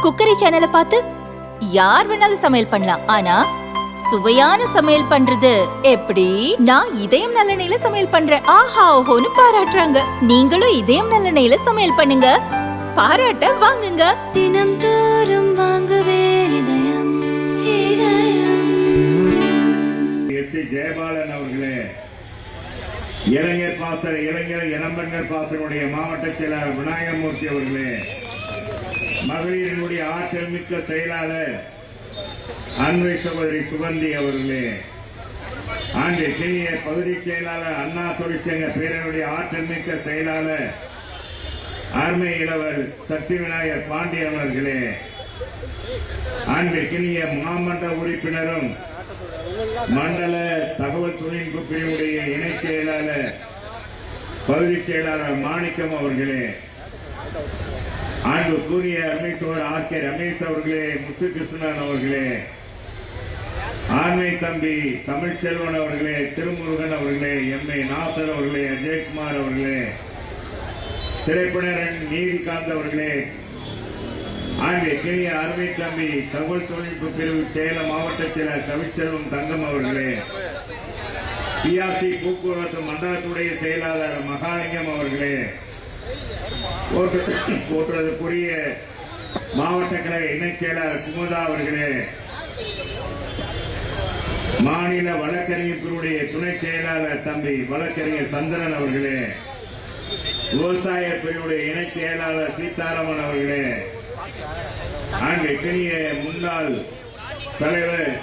Cookery சேனலை பார்த்து யார் வேணாலும் சமையல் பண்ணலாம். ஆனா சுவையான சமையல் பண்றது எப்படி? நான் இதயம் நல்லெண்ணெயில சமையல் பண்றேன். ஆஹா ஓஹோன்னு பாராட்டுறாங்க. நீங்களும் இதயம் நல்லெண்ணெயில சமையல் பண்ணுங்க, பாராட்ட வாங்குங்க. தினம் தோறும் வாங்குவே இதயம் இதயம். ஜெயபாலன் அவர்களே, இளைஞர் பாசன இளைஞர் இளம்பெண்கள் பாசனுடைய மாவட்ட செயலாளர் விநாயகமூர்த்தி அவர்களே, மகளிரினுடைய ஆற்றல் மிக்க செயலாளர் அன்பை சகோதரி சுகந்தி அவர்களே, ஆண்டு கிணிய பகுதி செயலாளர் அண்ணா தொழிற்சங்க பேரனுடைய ஆற்றல் மிக்க செயலாளர் அருமை இளவர் சக்தி விநாயகர் பாண்டியன் அவர்களே, ஆண்டு கிணிய மாமன்ற உறுப்பினரும் மண்டல தகவல் தொழில்நுட்ப பிரிவுடைய இணை செயலாளர் பகுதி செயலாளர் மாணிக்கம் அவர்களே, ஆண்டு கூறிய அமைச்சர் ஆர் கே ரமேஷ் அவர்களே, முத்துகிருஷ்ணன் அவர்களே, ஆண்மை தம்பி தமிழ்ச்செல்வன் அவர்களே, திருமுருகன் அவர்களே, எம்.ஏ. நாசர் அவர்களே, அஜய்குமார் அவர்களே, திரைப்படரன் நீதிகாந்த் அவர்களே, ஆண்டு கிணிய அருமை தம்பி தகவல் தொழில்நுட்ப பிரிவு சேலம் மாவட்ட செயலர் கவிச்செல்வம் தங்கம் அவர்களே, பிஆர்சி போக்குவரத்து மண்டலத்துடைய செயலாளர் மகாலிங்கம் அவர்களே, போற்றுவதற்குரிய மாவட்ட கழக இணைச் செயலாளர் குமுதா அவர்களே, மாநில வழக்கறிஞர் பிரிவுடைய துணை செயலாளர் தம்பி வழக்கறிஞர் சந்திரன் அவர்களே, விவசாய பிரிவுடைய இணை செயலாளர் சீதாராமன் அவர்களே, ஆண்டு கிணிய முன்னாள் தலைவர்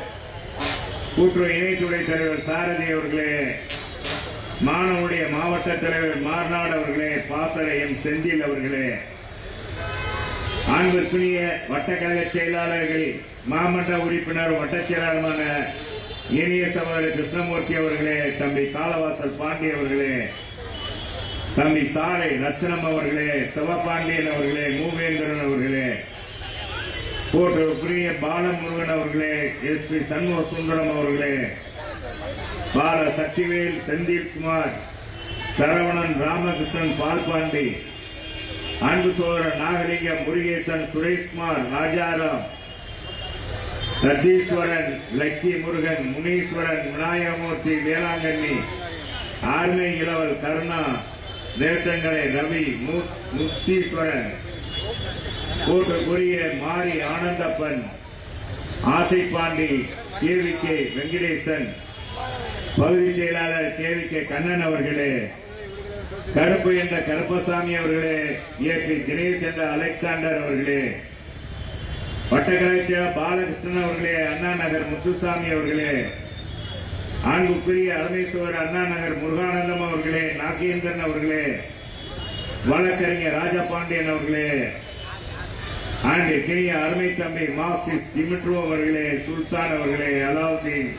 கூட்டுறவு இணைத்துறை தலைவர் சாரதி அவர்களே, மாணவனுடைய மாவட்ட தலைவர் மார்நாடு அவர்களே, பாசறை எம் செந்தில் அவர்களே, ஆண்பிற்குரிய வட்டக்கழக செயலாளர்கள் மாவட்ட உறுப்பினர் வட்ட செயலாளருமான இனிய சகோதரர் கிருஷ்ணமூர்த்தி அவர்களே, தம்பி காலவாசல் பாண்டி அவர்களே, தம்பி சாலை ரத்னம் அவர்களே, சிவபாண்டியன் அவர்களே, மூவேந்திரன் அவர்களே, போற்றுக்குரிய பாலமுருகன் அவர்களே, எஸ்.பி. சண்முக சுந்தரம் அவர்களே, பால சக்திவேல் செந்தில்குமார், சரவணன் ராமகிருஷ்ணன் பால்பாண்டி, அன்பு சோதரன் நாகலிங்கம் முருகேசன் சுரேஷ்குமார் ராஜாராம், சத்தீஸ்வரன் லட்சுமி முருகன் முனீஸ்வரன் விநாயகமூர்த்தி வேளாங்கண்ணி, ஆர்மை இளவல் கருணா, தேசங்களை ரவி முக்தீஸ்வரன், கூட்டுக்குரிய மாரி ஆனந்தப்பன், ஆசைப்பாண்டி, கே.வி.கே. வெங்கடேசன், பகுதி செயலாளர் கே.வி.கே. கண்ணன் அவர்களே, கருப்பு என்ற கருப்பசாமி அவர்களே, ஏ.பி. தினேஷ் என்ற அலெக்சாண்டர் அவர்களே, வட்டக்கழக செயலர் பாலகிருஷ்ணன் அவர்களே, அண்ணா நகர் முத்துசாமி அவர்களே, ஆண்புக்குரிய அருமேஸ்வர் அண்ணா நகர் முருகானந்தம் அவர்களே, நாகேந்திரன் அவர்களே, வழக்கறிஞர் ராஜபாண்டியன் அவர்களே, ஆண்டு கிணிய அருமை தம்பி மார்க்சிஸ்ட் டிமிட்ரோ அவர்களே, சுல்தான் அவர்களே, அலாவுதீன்,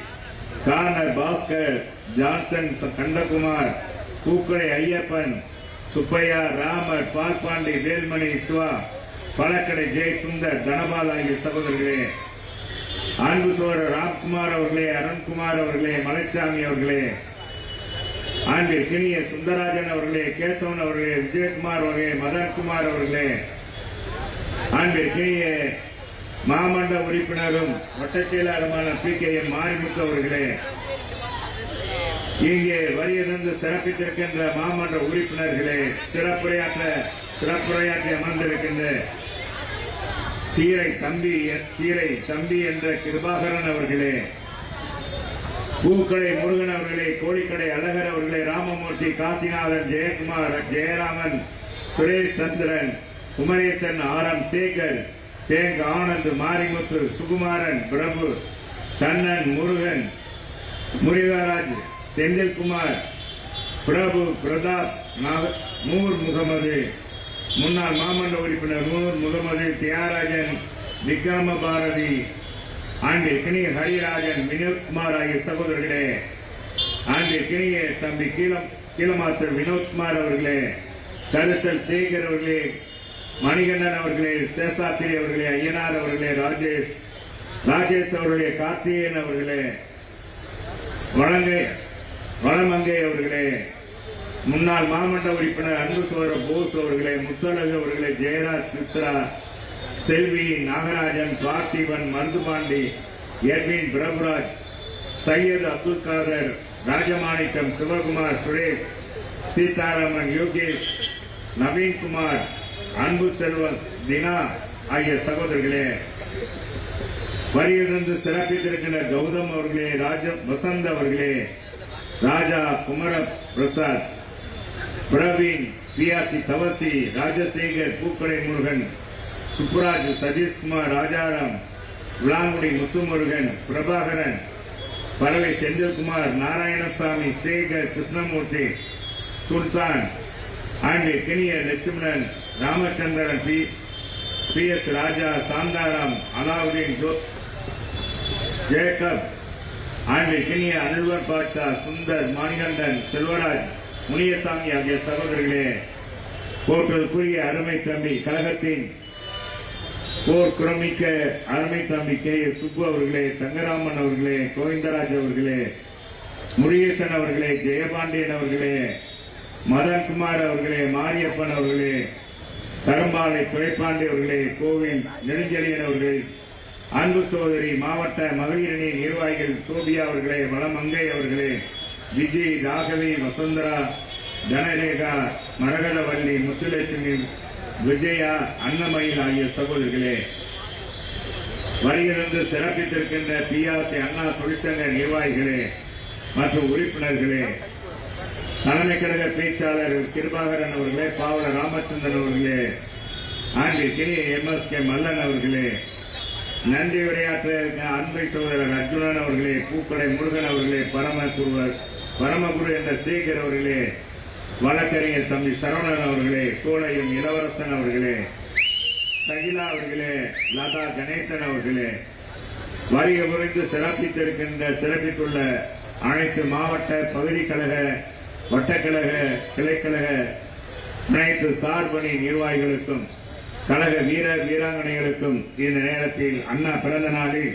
கார்னர் பாஸ்கர், ஜான்சன் கண்டகுமார், பூக்கடை ஐயப்பன், சுப்பையா, ராமர், பால்பாண்டி, வேல்மணி, சிவா, பழக்கடை ஜெயசுந்தர், தனபால் ஆகிய சகோதரர்களே, அன்பு சோழர் ராம்குமார் அவர்களே, அருண்குமார் அவர்களே, மலைச்சாமி அவர்களே, ஆண்டு கிணிய சுந்தரராஜன் அவர்களே, கேசவன் அவர்களே, விஜயகுமார் அவர்களே, மதன்குமார் அவர்களே, ஆண்டு கிணிய மாமண்ட உறுப்பினரும் வட்ட செயலாளருமான பி.கே.எம். மாரிமுத்து அவர்களே, இங்கே வருகிறது சிறப்பித்திருக்கின்ற மாமன்ற உறுப்பினர்களே, சிறப்புரையாற்றி அமர்ந்திருக்கின்ற சீரை தம்பி என்ற கிருபாகரன் அவர்களே, பூக்கடை முருகன் அவர்களே, கோழிக்கடை அழகர் அவர்களே, ராமமூர்த்தி, காசிநாதன், ஜெயக்குமார், ஜெயராமன், சுரேஷ் சந்திரன், குமரேசன், ஆர்.எம். சேகர், தேங்க ஆனந்த், மாரிமுத்து, சுகுமாரன், பிரபு, கண்ணன், முருகன், முருகராஜ், செந்தில்குமார், பிரபு, பிரதாப், நூர் முகமது, முன்னாள் மாமன்ற உறுப்பினர் நூர் முகமது, தியாகராஜன், விக்ரம பாரதி, ஆண்டு கிணிய ஹரிராஜன், வினோத்குமார் ஆகிய சகோதரர்களே, ஆண்டு கிணிய தம்பி கீழமாத்தர் வினோத்குமார் அவர்களே, கரிசல் சேகர் அவர்களே, மணிகண்டன் அவர்களே, சேஷாத்திரி அவர்களே, ஐயனார் அவர்களே, ராஜேஷ் அவர்களே, கார்த்திகேயன் அவர்களே, வளமங்கை அவர்களே, முன்னாள் மாவட்ட உறுப்பினர் அன்பு சோழர் போஸ் அவர்களே, முத்தழகு அவர்களே, ஜெயராஜ், சித்ரா, செல்வி நாகராஜன், பார்த்திபன், மருதுபாண்டி, எர்வின், பிரபுராஜ், சையது அப்துல் காதர், ராஜமாணிக்கம், சிவகுமார், சுரேஷ், சீதாராமன், யோகேஷ், நவீன்குமார், அன்பு செல்வன், தினா ஆகிய சகோதரர்களே, வருகிறது சிறப்பித்திருக்கின்ற கௌதம் அவர்களே, வசந்த் அவர்களே, ராஜா, குமர பிரசாத், பிரவீன், பியாசி, தவசி, ராஜசேகர், பூக்கடை முருகன், சுப்புராஜ், சதீஷ்குமார், ராஜாராம், விளாங்குடி முத்துமுருகன், பிரபாகரன், பறவை செந்தில்குமார், நாராயணசாமி, சேகர், கிருஷ்ணமூர்த்தி, சுல்தான், ஆண்டி கிணிய Lakshmanan, Ramachandran, P S Raja, Shantharam, Alauddin, Jacob, Andi கிணிய அனுவர் பாட்சா, சுந்தர், மாணிகண்டன், செல்வராஜ், முனியசாமி ஆகிய சகோதரர்களே, போற்றுக்குரிய அருமை தம்பி கழகத்தின் போர் குரமிக்க அருமை தம்பி கே சுப்பு அவர்களே, தங்கராமன் அவர்களே, கோவிந்தராஜ் அவர்களே, முருகேசன் அவர்களே, ஜெயபாண்டியன் அவர்களே, மதன்குமார் அவர்களே, மாரியப்பன் அவர்களே, கரும்பாலை துரைப்பாண்டி அவர்களே, கோவில் நெடுஞ்செழியன் அவர்கள், அன்பு சோதரி மாவட்ட மகளிரணி நிர்வாகிகள் சோபியா அவர்களே, வளமங்கை அவர்களே, விஜய், ராகவி, வசுந்தரா, தனரேகா, மரகதவல்லி, முத்துலட்சுமி, விஜயா, அன்னமயில் ஆகிய சகோதரர்களே, வருகிறது சிறப்பித்திருக்கின்ற பிஆர்சி அண்ணா தொழிற்சங்க நிர்வாகிகளே மற்றும் உறுப்பினர்களே, தலைமை கழக பேச்சாளர் கிருபாகரன் அவர்களே, பாவலர் ராமச்சந்திரன் அவர்களே, ஆண்டி கிணிய MSK மல்லன் அவர்களே, நன்றி உரையாற்ற அன்பை சகோதரர் அர்ஜுனன் அவர்களே, பூக்கடை முருகன் அவர்களே, பரமகுரு என்ற சேகர் அவர்களே, வழக்கறிஞர் தம்பி சரவணன் அவர்களே, சோழையும் இளவரசன் அவர்களே, சகிலா அவர்களே, லதா கணேசன் அவர்களே, வருகை புரிந்து சிறப்பித்துள்ள அனைத்து மாவட்ட பகுதி கழக, வட்டக்கழக, கிளைக்கழக அனைத்து சார்பணி நிர்வாகிகளுக்கும் கழக வீராங்கனைகளுக்கும் இந்த நேரத்தில் அண்ணா பிறந்த நாளில்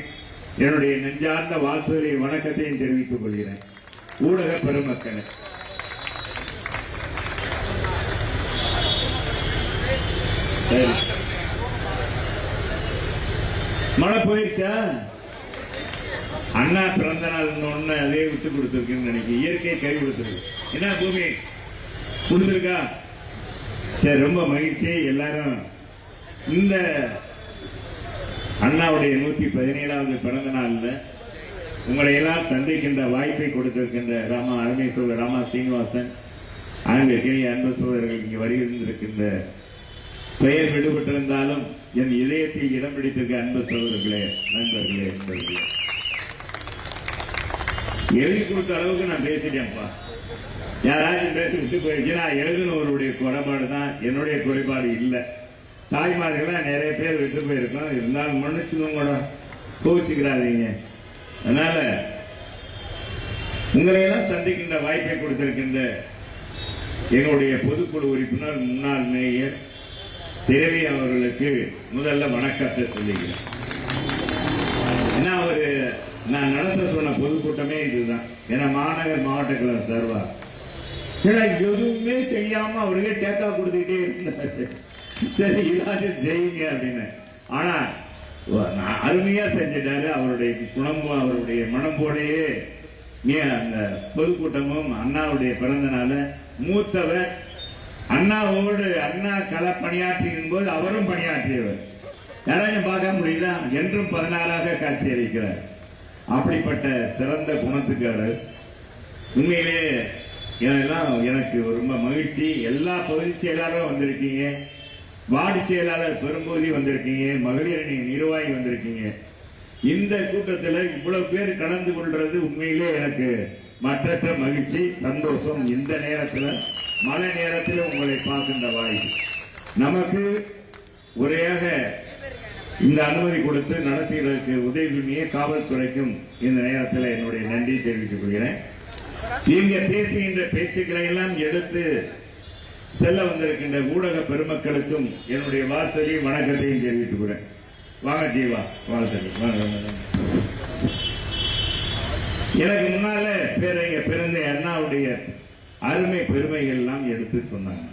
என்னுடைய நெஞ்சார்ந்த வாழ்த்துக்களை வணக்கத்தையும் தெரிவித்துக் கொள்கிறேன். ஊடக பெருமக்களே, மழை போயிருச்சா? அண்ணா பிறந்த நாள் ஒண்ணு அதே விட்டு கொடுத்திருக்குன்னு நினைக்கிறேன். இயற்கையை கை கொடுத்திருக்கு. என்ன பூமி கொடுத்திருக்கா? சரி, ரொம்ப மகிழ்ச்சி. எல்லாரும் இந்த அண்ணாவுடைய 117வது பிறந்த நாள்ல உங்களை எல்லாம் சந்திக்கின்ற வாய்ப்பை கொடுத்திருக்கின்ற அருமை சோழர் ராமா சீனிவாசன், ஆண்கள் கிளிய அன்பு சோழர்கள் இங்கு வருகின்றிருக்கின்ற பெயர் விடுபட்டிருந்தாலும் என் இதயத்தில் இடம் பிடித்திருக்க அன்பு சகோதரர்களே, நண்பர்களே, நண்பர்களே, எழுதி கொடுத்த அளவுக்கு நான் பேசிட்டேன்ப்பா. யாராச்சும் பேசி விட்டு போயிடுச்சு. நான் எழுதுனவருடைய குறைபாடு தான், என்னுடைய குறைபாடு இல்லை. தாய்மார்களா நிறைய பேர் விட்டு போயிருக்கோம். இருந்தாலும் மன்னிச்சுதும் கூட கோவிச்சுக்கிறாதீங்க. அதனால உங்களையெல்லாம் சந்திக்கின்ற வாய்ப்பை கொடுத்திருக்கின்ற எங்களுடைய பொதுக்குழு உறுப்பினர் முன்னாள் மேயர் தேவி அவர்களுக்கு முதல்ல வணக்கத்தை சொல்லிக்கிறேன். ஏன்னா நான் நடத்த சொன்ன பொதுக்கூட்டமே இதுதான். ஏன்னா மாநகர் மாவட்ட கழக சார்பா எதுவுமே செய்யாம அவருக்கே டேக்கா கொடுத்துக்கிட்டே இருந்தாரு. சரி, ஏதாச்சும் செய்யுங்க அப்படின்னு. ஆனா அருமையா செஞ்சிட்டாரு. அவருடைய குணம், அவருடைய மனம் போலேயே அந்த பொதுக்கூட்டமும் அண்ணாவுடைய பிறந்த நாள மூத்தவர் அண்ணாவோடு அண்ணா கள பணியாற்றியின் போது அவரும் பணியாற்றியவர். யாராச்சும் பார்க்க முடியுதா? என்றும் 16ஆக காட்சி அளிக்கிறார். அப்படிப்பட்ட சிறந்த குணத்துக்காரர். உண்மையிலே எனக்கு ரொம்ப மகிழ்ச்சி. எல்லா பகுதி செயலாளரும் வந்திருக்கீங்க, வார்டு செயலாளர் பெரும்பகுதி வந்திருக்கீங்க, மகளிரணி நிர்வாகி வந்திருக்கீங்க. இந்த கூட்டத்தில் இவ்வளவு பேர் கலந்து கொள்றது உண்மையிலே எனக்கு மற்றற்ற மகிழ்ச்சி, சந்தோஷம். இந்த நேரத்தில் மழை நேரத்தில் உங்களை பார்க்கின்ற வாய்ப்பு நமக்கு உரையாக இந்த அனுமதி கொடுத்து நடத்துகிறதுக்கு உதவி பண்ணிய காவல்துறைக்கும் இந்த நேரத்தில் என்னுடைய நன்றி தெரிவித்துக் கொள்கிறேன். இங்க பேசுகின்ற பேச்சுக்களை எல்லாம் எடுத்து செல்ல வந்திருக்கின்ற ஊடக பெருமக்களுக்கும் என்னுடைய வாழ்த்தையும் வணக்கத்தையும் தெரிவித்துக் கொள்கிறேன். வாங்க ஜீவா, வாழ்த்துக்கள். எனக்கு முன்னால பிறந்த அண்ணாவுடைய அருமை பெருமைகள் எல்லாம் எடுத்து சொன்னாங்க.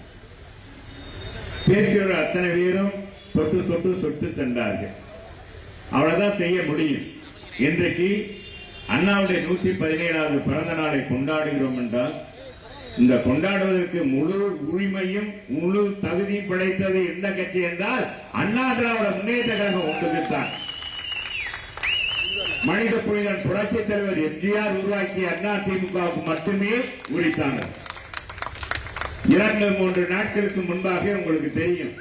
பேசியவர் அத்தனை பேரும் தொட்டு தொட்டு சொட்டு சென்றார்கள். அவ்வளவுதான் செய்ய முடியும். இன்றைக்கு அண்ணாவுடைய 117வது பிறந்த நாளை கொண்டாடுகிறோம் என்றால், இந்த கொண்டாடுவதற்கு முழு உரிமையும் முழு தகுதியும் படைத்தது எந்த கட்சி என்றால் அண்ணா திராவிட முன்னேற்ற கழகம் ஒன்றுதான். மனித புனிதன் புரட்சித் தலைவர் எம்ஜிஆர் உருவாக்கிய அண்ணா திமுகவுக்கு மட்டுமே உரித்தானது. 2-3 நாட்களுக்கு முன்பாக உங்களுக்கு தெரியும்,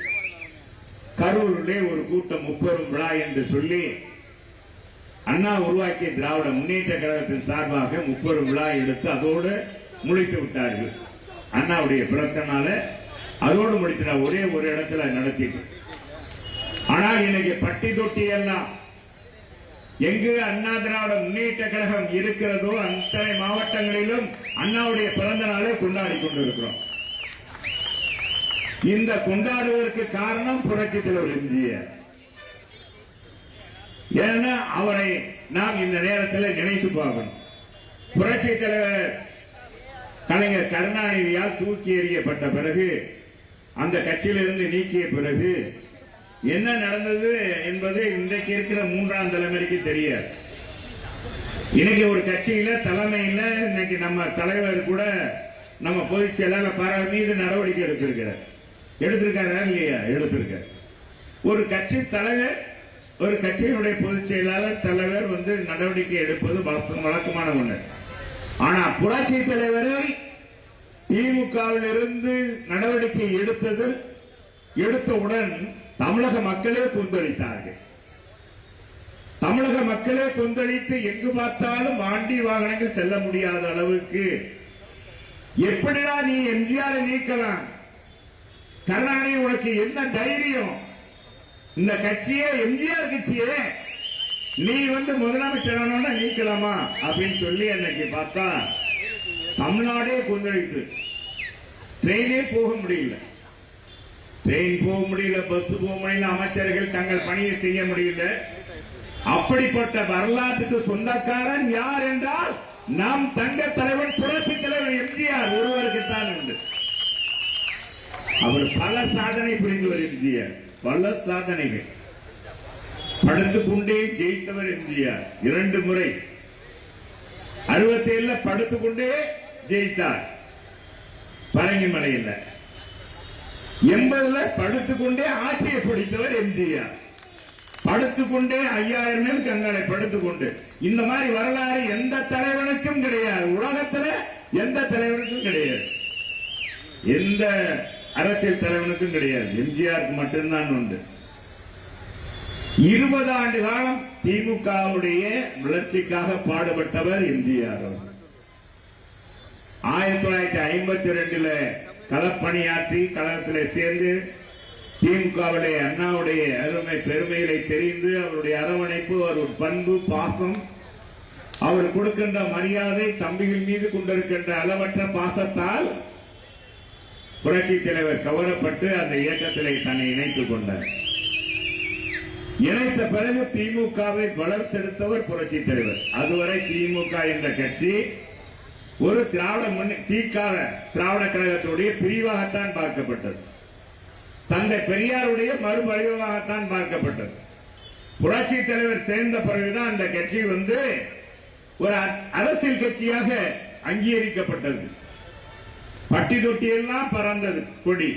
கரூரிலே ஒரு கூட்டம் முப்பெரும் விழா என்று சொல்லி அண்ணா உருவாக்கிய திராவிட முன்னேற்ற கழகத்தின் சார்பாக முப்பெரும் விழா எடுத்து அதோடு முடித்து விட்டார்கள். அண்ணாவுடைய பிறந்தநாள அதோடு முடித்த ஒரே ஒரு இடத்துல நடத்திட்டு. ஆனால் இன்னைக்கு பட்டி தொட்டி எல்லாம் எங்கு அண்ணா திராவிட முன்னேற்ற கழகம் இருக்கிறதோ அத்தனை மாவட்டங்களிலும் அண்ணாவுடைய பிறந்த நாளை கொண்டாடி கொண்டிருக்கிறோம். இந்த கொண்டாடுவதற்கு காரணம் புரட்சித் தலைவர் எம்ஜிஆர். ஏன்னா அவரை நாம் இந்த நேரத்தில் நினைத்து பார்க்கணும். புரட்சித் தலைவர் கலைஞர் கருணாநிதியால் தூக்கி எறியப்பட்ட பிறகு, அந்த கட்சியிலிருந்து நீக்கிய பிறகு என்ன நடந்தது என்பது இன்றைக்கு இருக்கிற 3ஆம் தலைமுறைக்கு தெரியாது. இன்னைக்கு ஒரு கட்சியில தலைமையில இன்னைக்கு நம்ம தலைவர் கூட நம்ம பொதுச் செயலாளர் பாராளுமன்ற மீது நடவடிக்கை எடுத்திருக்காரா இல்லையா? எடுத்திருக்காரு. ஒரு கட்சி தலைவர், ஒரு கட்சியினுடைய பொதுச் செயலாளர் தலைவர் நடவடிக்கை எடுப்பது வழக்கமான ஒண்ணு. ஆனா புரட்சி தலைவரை திமுகவில் இருந்து நடவடிக்கை எடுத்தவுடன் தமிழக மக்களே கொந்தளித்தார்கள். தமிழக மக்களே கொந்தளித்து எங்கு பார்த்தாலும் ஆண்டி வாகனங்கள் செல்ல முடியாத அளவுக்கு, எப்படிடா நீ எம்ஜிஆரை நீக்கலாம்? கருணாநிதி உனக்கு என்ன தைரியம்? இந்த கட்சியே எம்ஜிஆர் கட்சியே நீ முதலமைச்சரான நீக்கலாமா அப்படின்னு சொல்லி அன்னைக்கு பார்த்தா தமிழ்நாடே கொந்தளித்து ட்ரெயினே போக முடியல. ட்ரெயின் போக முடியல, பஸ் போக முடியல, அமைச்சர்கள் தங்கள் பணியை செய்ய முடியல. அப்படிப்பட்ட வரலாற்றுக்கு சொந்தக்காரன் யார் என்றால் நம் தங்க தலைவன் புரட்சி தலைவர் எம்ஜிஆர் ஒருவருக்குத்தான் உண்டு. அவர் பல சாதனை புரிந்தவர் எம்ஜிஆர், பல சாதனைகள். படுத்துக்கொண்டே ஜெயித்தவர் எம்ஜிஆர். 2 முறை 67 படுத்துக்கொண்டே ஜெயித்தார் பரங்கிமலையில். 80 படுத்துக்கொண்டே ஆட்சியை பிடித்தவர் எம்ஜிஆர். படுத்துக்கொண்டே 5000 மேல் கங்காளை படுத்துக்கொண்டு. இந்த மாதிரி வரலாறு எந்த தலைவனுக்கும் கிடையாது, உலகத்தில் எந்த தலைவனுக்கும் கிடையாது, எந்த அரசியல் தலைவனுக்கும் கிடையாது. எம்ஜிஆருக்கு மட்டும்தான் உண்டு. 20 ஆண்டு காலம் திமுகவுடைய வளர்ச்சிக்காக பாடுபட்டவர் எம்ஜிஆர். 1952 களப்பணியாற்றி கழகத்தில் சேர்ந்து திமுகவுடைய அண்ணாவுடைய அருமை பெருமைகளை தெரிந்து அவருடைய அரவணைப்பு, அவர் பண்பு, பாசம், அவர் கொடுக்கின்ற மரியாதை, தம்பிகள் மீது கொண்டிருக்கின்ற அளவற்ற பாசத்தால் புரட்சி தலைவர் கவரப்பட்டு அந்த இயக்கத்திலே தன்னை இணைத்துக் கொண்டார். இணைத்த பிறகு திமுகவை வளர்த்தெடுத்தவர் புரட்சி தலைவர். அதுவரை திமுக என்ற கட்சி ஒரு திராவிட கழகத்துடைய பிரிவாகத்தான் பார்க்கப்பட்டது. தந்தை பெரியாருடைய மறுபடிவாகத்தான் பார்க்கப்பட்டது. புரட்சி தலைவர் சேர்ந்த பிறகுதான் அந்த கட்சி ஒரு அரசியல் கட்சியாக அங்கீகரிக்கப்பட்டது. பட்டி தொட்டியெல்லாம் பறந்தது கொடி.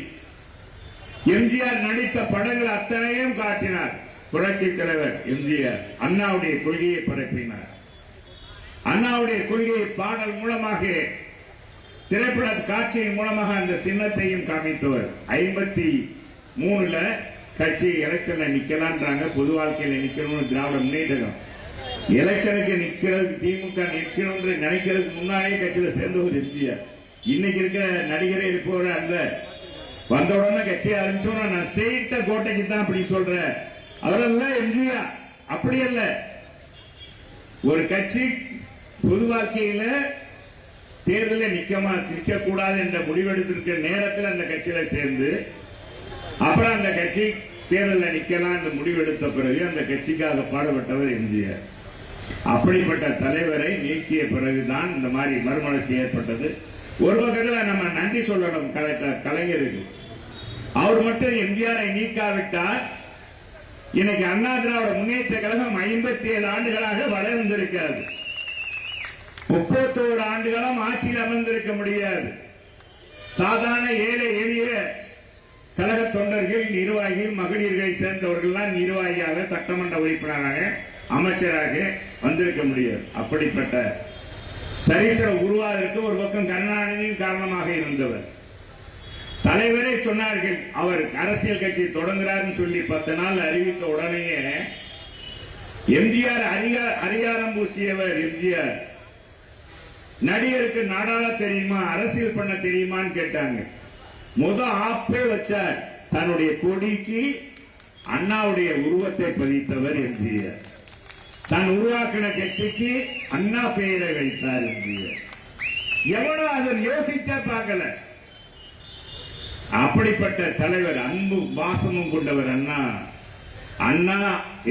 எம்ஜிஆர் நடித்த படங்கள் அத்தனையும் காட்டினார் புரட்சி தலைவர் எம்ஜிஆர். அண்ணாவுடைய கொள்கையை பரப்பினார். அண்ணாவுடைய கொள்கையை பாடல் மூலமாக, திரைப்பட காட்சியின் மூலமாக அந்த சின்னத்தையும் காமித்தவர். 53 கட்சி எலெக்ஷன்ல நிக்கலான்றாங்க, பொது வாழ்க்கையில நிக்கணும் திராவிட முன்னேற்றம். எலெக்ஷனுக்கு நிக்கிறதுக்கு திமுக நிற்கணும் நினைக்கிறதுக்கு முன்னாடியே கட்சியில சேர்ந்தவர் எம்ஜிஆர். இன்னைக்கு இருக்கிற நடிகரே இருப்பவர் அல்ல. வந்த உடனே கட்சி ஆரம்பிச்சோம் நான் ஸ்ட்ரெயிட்டா கோட்டைக்கு தான் அப்படின்னு சொல்ற அவரெல்லாம் எம்ஜிஆர். அப்படி அல்ல, ஒரு கட்சி பொது வாழ்க்கையில தேர்தலில் நிக்க கூடாது என்ற முடிவெடுத்திருக்கிற நேரத்தில் அந்த கட்சியில சேர்ந்து அப்புறம் அந்த கட்சி தேர்தலில் நிக்கலாம் என்ற முடிவெடுத்த பிறகு அந்த கட்சிக்காக பாடுபட்டவர் எம்ஜிஆர். அப்படிப்பட்ட தலைவரை நீக்கிய பிறகுதான் இந்த மாதிரி மறுமலர்ச்சி ஏற்பட்டது. ஒரு பக்கத்தில் நம்ம நன்றி சொல்லணும் கலைஞருக்கு. அவர் மட்டும் எம்ஜிஆரை நீக்காவிட்டால் இன்னைக்கு அண்ணா திராவிட முன்னேற்ற கழகம் 57 ஆண்டுகளாக வளர்ந்திருக்காது. 31 ஆண்டுகளும் ஆட்சியில் அமர்ந்திருக்க முடியாது. சாதாரண ஏழை எளிய கழக தொண்டர்கள், நிர்வாகிகள், மகளிர்களை சேர்ந்தவர்கள் நிர்வாகியாக, சட்டமன்ற உறுப்பினராக, அமைச்சராக வந்திருக்க முடியாது. அப்படிப்பட்ட சரித்திரம் உருவாவதற்கு ஒரு பக்கம் கருணாநிதியின் காரணமாக இருந்தவர். தலைவரே சொன்னார்கள், அவர் அரசியல் கட்சி தொடங்குறாருன்னு சொல்லி 10 நாள் அறிவித்த உடனேயே எம்ஜிஆர் அதிகாரம் பூசியவர். எம்ஜிஆர் நடிகருக்கு நாடாள தெரியுமா, அரசியல் பண்ண தெரியுமான்னு கேட்டாங்க. ஆப்பே வச்சார். தன்னுடைய கொடிக்கு அண்ணாவுடைய உருவத்தை பதித்தவர் எம்ஜிஆர். தான் உருவாக்கின கட்சிக்கு அண்ணா பெயரை வைத்தார் எம்ஜிஆர். எவனோ அதை யோசிச்சா பார்க்கல. அப்படிப்பட்ட தலைவர், அன்பு பாசமும் கொண்டவர் அண்ணா. அண்ணா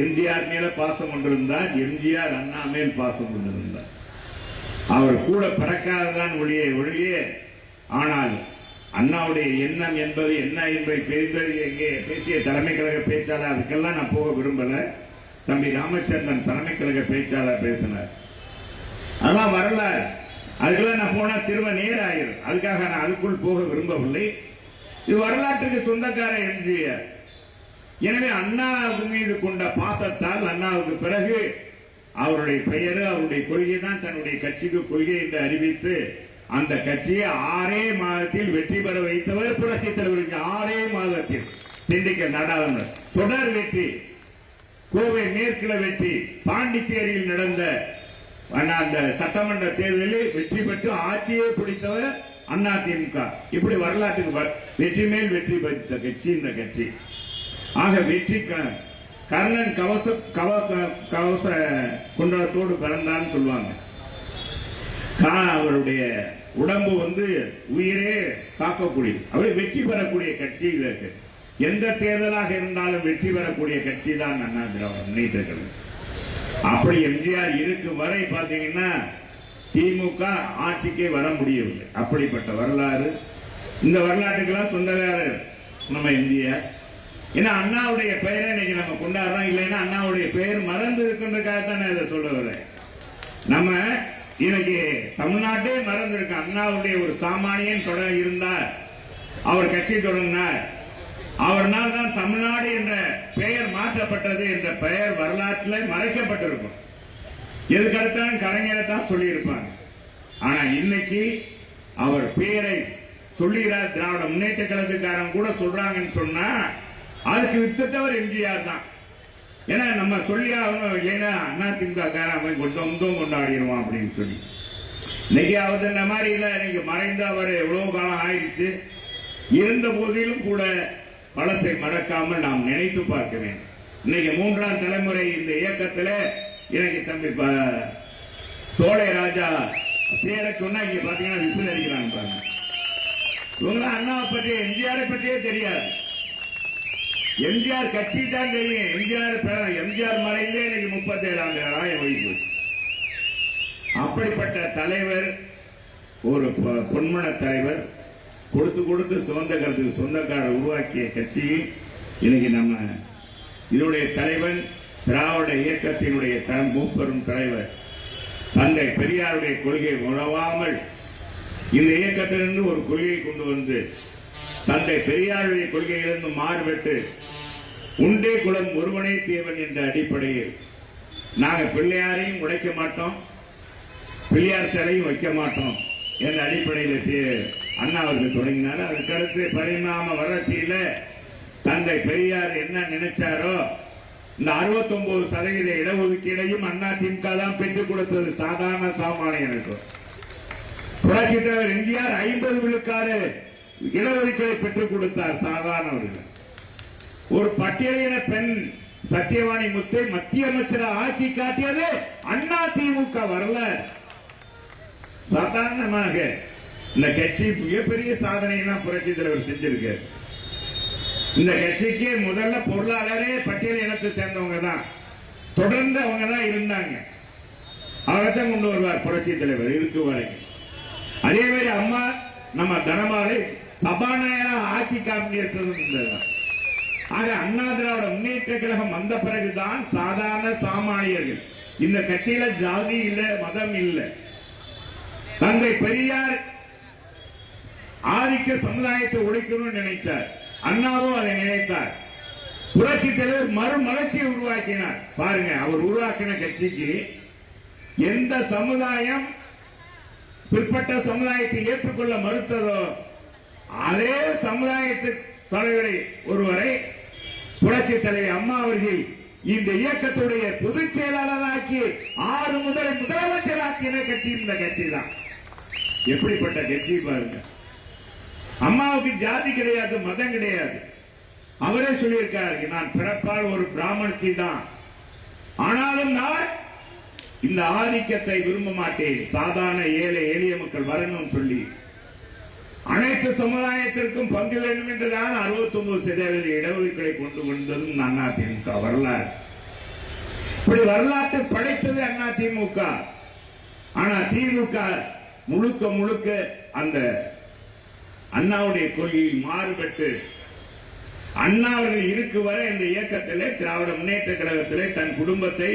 எம்ஜிஆர் மேல பாசம் கொண்டிருந்தார், எம்ஜிஆர் அண்ணா மேல் பாசம் கொண்டிருந்தார். அவர் கூட பிறக்காததான் ஒழிய, ஆனால் அண்ணாவுடைய எண்ணம் என்பது என்ன என்பதை தெரிந்தது எங்கே பேசிய தலைமை கழக பேச்சாளர். அதுக்கெல்லாம் நான் போக விரும்பல. தம்பி ராமச்சந்திரன் தலைமை கழக பேச்சாளர் பேசினார். அதெல்லாம் வரலாறு. அதுக்கெல்லாம் நான் போனா திரும்ப நேராயிரும். அதுக்காக நான் அதுக்குள் போக விரும்பவில்லை. இது வரலாற்றுக்கு சொந்தக்கார எம்ஜிஆர். எனவே அண்ணா மீது கொண்ட பாசத்தால் அண்ணாவுக்கு பிறகு அவருடைய பெயர், அவருடைய கொள்கை தான் தன்னுடைய கட்சிக்கு கொள்கை என்று அறிவித்து அந்த கட்சியை 6 மாதத்தில் வெற்றி பெற வைத்தவர் புரட்சி தலைவருக்கு. 6 மாதத்தில் திண்டுக்கல் நாடாளுமன்ற தொடர் வெற்றி, கோவை மேற்குல வெற்றி, பாண்டிச்சேரியில் நடந்த அந்த சட்டமன்ற தேர்தலில் வெற்றி பெற்று ஆட்சியை பிடித்தவர் அதிமுக. இப்படி வரலாற்றுக்கு வெற்றி மேல் வெற்றி பெற்ற கட்சி இந்த கட்சி. ஆக வெற்றி கர்ணன் கவச குண்டலத்தோடு பிறந்தான்னு சொல்லுவாங்க. அவருடைய உடம்பு உயிரே காக்கக்கூடிய, அவரை வெற்றி பெறக்கூடிய கட்சி இதற்கு. எந்த தேர்தலாக இருந்தாலும் வெற்றி பெறக்கூடிய கட்சி தான் அண்ணா திராவிட முன்னேற்ற கழகம். அப்படி எம்ஜிஆர் இருக்கும் வரை பாத்தீங்கன்னா திமுக ஆட்சிக்கே வர முடியவில்லை. அப்படிப்பட்ட வரலாறு. இந்த வரலாற்றுக்கெல்லாம் சொந்தக்காரர் நம்ம எம்ஜிஆர். ஏன்னா அண்ணாவுடைய பெயரை இன்னைக்கு நம்ம கொண்டாடுறோம். இல்லைன்னா அண்ணாவுடைய பெயர் மறந்து இருக்கின்றதுக்காகத்தான் இதை சொல்ல வரேன். நம்ம இன்னைக்கு தமிழ்நாட்டே மறந்து இருக்கு. அண்ணாவுடைய ஒரு சாமானியன் தொடர் இருந்தார், அவர் கட்சி தொடங்கினார். அவர்னால் தான் தமிழ்நாடு என்ற பெயர் மாற்றப்பட்டது என்ற பெயர் வரலாற்றில் மறைக்கப்பட்டிருக்கும். எதுக்கடுத்தான் கலைஞரை தான் சொல்லி இருப்பாங்க. ஆனா இன்னைக்கு அவர் பெயரை சொல்லுகிறார். திராவிட முன்னேற்ற கழகத்துக்காரன் கூட சொல்றாங்கன்னு சொன்னா அதுக்கு வித்தவர் எம்ஜிஆர் தான். ஏன்னா நம்ம சொல்லி ஆகணும், இல்லைன்னா அதிமுக காரன் கொண்டாடிடுவான் அப்படின்னு சொல்லி. இன்னைக்கு அவர் இந்த மாதிரி இல்ல. இன்னைக்கு மறைந்த அவர் எவ்வளவு காலம் ஆயிடுச்சு. இருந்த போதிலும் கூட பழசை மறக்காமல் நாம் நினைத்து பார்க்க வேண்டும். இன்னைக்கு 3ஆம் தலைமுறை இந்த இயக்கத்தில் எனக்கு தம்பி சோலை ராஜா பேரை சொன்னா இங்க பாத்தீங்கன்னா விசில் அடிக்கிறாங்க பாருங்க. இவங்க அண்ணாவை பற்றிய எம்ஜிஆரை பற்றியே தெரியாது. எம்ஜிஆர் கட்சி தான் தெரியும். எம்ஜிஆர் மறைந்தே இன்னைக்கு 37 ஆண்டுகளாக ஓடி போச்சு. அப்படிப்பட்ட தலைவர், ஒரு பொன்மன தலைவர், கொடுத்து கொடுத்து சுதந்திரத்துக்கு சொந்தக்காரர் உருவாக்கிய கட்சியை இன்னைக்கு நம்ம இதனுடைய தலைவன், திராவிட இயக்கத்தினுடைய மூப்பெரும் தலைவர் தந்தை பெரியாருடைய கொள்கையை உணவாமல் இந்த இயக்கத்திலிருந்து ஒரு கொள்கையை கொண்டு வந்து தந்தை பெரியாருடைய கொள்கையிலிருந்து மாறுபட்டு உண்டே குலம் ஒருவனே தேவன் என்ற அடிப்படையில் நாங்கள் பிள்ளையாரையும் உடைக்க மாட்டோம், பிள்ளையார் சிலையும் வைக்க மாட்டோம் என்ற அடிப்படையில் அண்ணா அவர்கள் தொடங்கினார். அதுக்கடுத்து பரிணாம வளர்ச்சியில தந்தை பெரியார் என்ன நினைச்சாரோ இந்த 69% இடஒதுக்கீடையும் அண்ணா திமுக தான் பெற்றுக் கொடுத்தது. சாதாரண சாமானியனுக்கு புரட்சி தலைவர் எம்ஜிஆர் 50 விழுக்காடு இடஒதுக்கீடை பெற்றுக் கொடுத்தார் சாதாரணவர்கள். ஒரு பட்டியலின பெண் சத்தியவாணி முத்தை மத்திய அமைச்சராக ஆக்கி காட்டியது அண்ணா திமுக வரலாறு. சாதாரணமாக இந்த கட்சி மிகப்பெரிய சாதனை புரட்சி தலைவர் செஞ்சிருக்காரு. இந்த கட்சிக்கு முதல்ல பொருளாளரே பட்டியல் இனத்தை சேர்ந்தவங்க தான், தொடர்ந்து அவங்க தான் இருந்தாங்க. அவரைத்தான் கொண்டு வருவார் புரட்சி தலைவர் இருக்கு வரைக்கும். அதே மாதிரி அம்மா நம்ம தனபாலை சபாநாயகராக ஆட்சி காமிக்கிறது. ஆக அண்ணா திராவிட முன்னேற்ற கழகம் வந்த பிறகுதான் சாதாரண சாமானியர்கள், இந்த கட்சியில ஜாதி இல்ல, மதம் இல்ல, தந்தை பெரியார் ஆதிக்க சமுதாயத்தை ஒழிக்கணும்னு நினைச்சார். அண்ணாவும் அதை நினைத்தார். புரட்சி தலைவர் மறுமலர்ச்சியை உருவாக்கினார். பாருங்க, அவர் உருவாக்கின கட்சிக்கு எந்த சமுதாயம் பிற்பட்ட சமுதாயத்தை ஏற்றுக்கொள்ள மறுத்ததோ அதே சமுதாயத்து தலைவரை ஒருவரை புரட்சி தலைவி அம்மா அவர்கள் இந்த இயக்கத்துடைய பொதுச் செயலாளராக்கி 6 முதல் முதலமைச்சராக்கின கட்சி இந்த கட்சி தான். எப்படிப்பட்ட கட்சி பாருங்க. அம்மாவுக்கு ஜாதி கிடையாது, மதம் கிடையாது. அவரே சொல்லியிருக்காரு, நான் பிறப்பால் ஒரு பிராமணத்தி தான், ஆனாலும் நான் இந்த ஆதிக்கத்தை விரும்ப மாட்டேன், சாதாரண ஏழை எளிய மக்கள் வரணும் சொல்லி அனைத்து சமுதாயத்திற்கும் பங்கு வேண்டும் என்றுதான் 69% இடஒதுக்கீடை கொண்டு வந்ததும் அதிமுக வரலாறு. இப்படி வரலாற்றை படைத்தது அதிமுக. ஆனா திமுக முழுக்க முழுக்க அந்த அண்ணாவுடைய கொள்கையில் மாறுபட்டு அண்ணா அவர்கள் இருக்கு வரை இந்த இயக்கத்திலே திராவிட முன்னேற்ற கழகத்திலே தன் குடும்பத்தை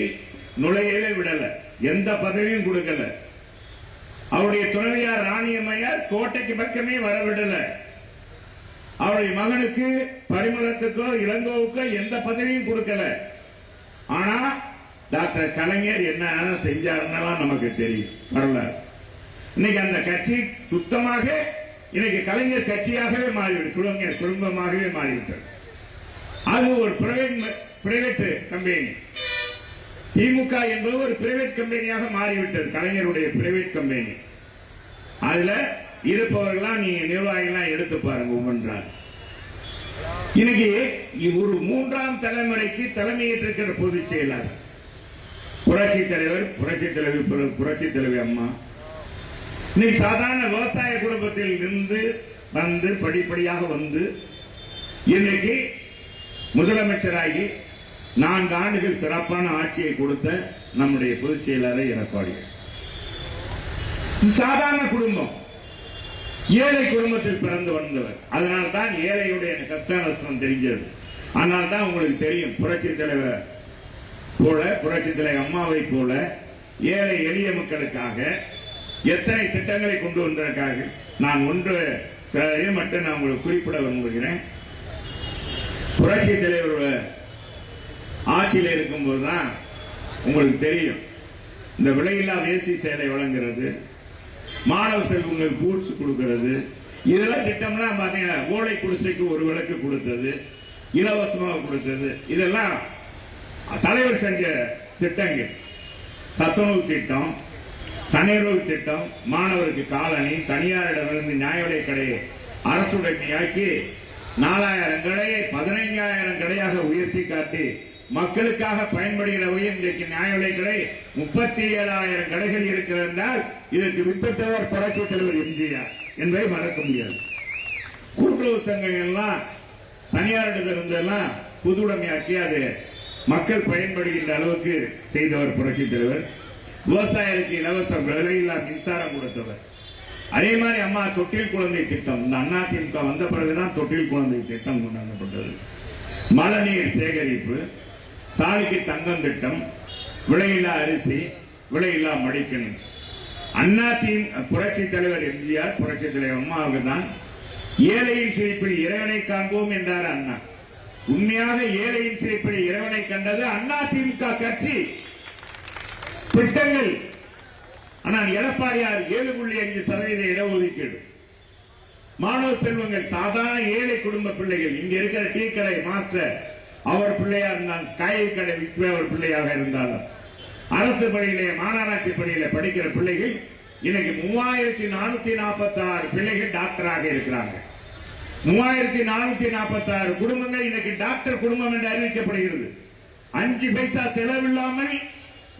நுழையவே விடல, எந்த பதவியும் கொடுக்கல. அவருடைய துணைவியார் ராணியம்மையார் கோட்டைக்கு பக்கமே வரவிடல. அவருடைய மகனுக்கு பரிமளத்துக்கோ இளங்கோவுக்கோ எந்த பதவியும் கொடுக்கல. ஆனா டாக்டர் கலைஞர் என்ன செஞ்சாருன்னா நமக்கு தெரியும் வரலாறு. இன்னைக்கு அந்த கட்சி சுத்தமாக இன்னைக்கு கலைஞர் கட்சியாகவே மாறிவிட்டு, குடும்பமாகவே மாறிவிட்டது. அது ஒரு பிரைவேட் கம்பெனி. திமுக என்பது ஒரு பிரைவேட் கம்பெனியாக மாறிவிட்டது, கலைஞருடைய பிரைவேட் கம்பெனி. அதுல இருப்பவர்களாம் நீங்க நிர்வாகிகளாம் எடுத்து பாருங்க ஒவ்வொன்றால். இன்னைக்கு ஒரு 3ஆம் தலைமுறைக்கு தலைமையேற்றிருக்கிற பொதுச் செயலாளர் புரட்சி தலைவர், புரட்சி தலைவி அம்மா. இன்னைக்கு சாதாரண விவசாய குடும்பத்தில் இருந்து வந்து படிப்படியாக வந்து இன்னைக்கு முதலமைச்சராகி 4 ஆண்டுகள் சிறப்பான ஆட்சியை கொடுத்த நம்முடைய பொதுச் செயலாளர் எடப்பாடி. சாதாரண குடும்பம், ஏழை குடும்பத்தில் பிறந்து வந்தவர். அதனால்தான் ஏழையுடைய கஷ்ட நஷ்டம் தெரிஞ்சது. அதனால்தான் உங்களுக்கு தெரியும், புரட்சி தலைவர் போல, புரட்சி தலைவர் அம்மாவை போல ஏழை எளிய மக்களுக்காக எத்தனை திட்டங்களை கொண்டு வந்ததற்காக. நான் ஒன்று மட்டும் நான் உங்களுக்கு குறிப்பிட விரும்புகிறேன். புரட்சி தலைவர் ஆட்சியில் இருக்கும்போதுதான் உங்களுக்கு தெரியும், இந்த விலையில்லா வேஷ்டி சேலை வழங்குறது, மாணவ செல்வங்களுக்கு பூட்ஸ் கொடுக்கிறது, இதெல்லாம் திட்டம்லாம் பாத்தீங்கன்னா ஓலை குடிசைக்கு ஒரு விளக்கு கொடுத்தது, இலவசமாக கொடுத்தது, இதெல்லாம் தலைவர் செஞ்ச திட்டங்கள். சத்துணவு திட்டம், தனியுறவு திட்டம், மாணவருக்கு காலணி, தனியாரிடமிருந்து நியாய விலை கடையை அரசுடைமையாக்கி 4000 கடையை 15000 கடையாக உயர்த்தி காட்டி மக்களுக்காக பயன்படுகிற வகையில் இன்றைக்கு நியாய விலை கடை 37,000 கடைகள் இருக்கிறது என்றால் இதற்கு வித்தவர் புரட்சி தலைவர் எம்ஜிஆர் என்பதை மறக்க முடியாது. கூட்டுறவு சங்கங்கள் எல்லாம் தனியாரிடமிருந்தெல்லாம் பொதுவுடைமையாக்கி அது மக்கள் பயன்படுகின்ற அளவுக்கு செய்தவர் புரட்சி தலைவர். விவசாயிகளுக்கு இலவச விலையில்லா மின்சாரம் கொடுத்தவர். அதே மாதிரி அம்மா தொட்டில் குழந்தை திட்டம், இந்த அதிமுக வந்த பிறகுதான் தொட்டில் குழந்தை திட்டம் கொண்டாடப்பட்டது. மழைநீர் சேகரிப்பு, தாலிக்கு தங்கம் திட்டம், விலையில்லா அரிசி, விலையில்லா மடிக்கணி. அதிமுக புரட்சி தலைவர் எம்ஜிஆர், புரட்சி தலைவர் அம்மாவுக்கு தான் ஏழையின் சிரிப்பில் இறைவனை காண்போம் என்றார் அண்ணா. உண்மையாக ஏழையின் சிரிப்பில் இறைவனை கண்டது அதிமுக கட்சி திட்டங்கள். ஆனால் எடப்பாடியார் 7.5% இடஒதுக்கீடு. மாணவ செல்வங்கள் சாதாரண ஏழை குடும்ப பிள்ளைகள், இங்க இருக்கிற டீ கடை மாஸ்டர் அவர் பிள்ளையா இருந்தாலும், காய்கறி கடை விற்பவர் பிள்ளையாக இருந்தாலும், அரசு பள்ளியிலே மாநகராட்சி பள்ளியில படிக்கிற பிள்ளைகள் இன்னைக்கு 3446 பிள்ளைகள் டாக்டராக இருக்கிறாங்க. 3446 குடும்பங்கள் இன்னைக்கு டாக்டர் குடும்பம் என்று அறிவிக்கப்படுகிறது. 5 பைசா செலவில்லாமல்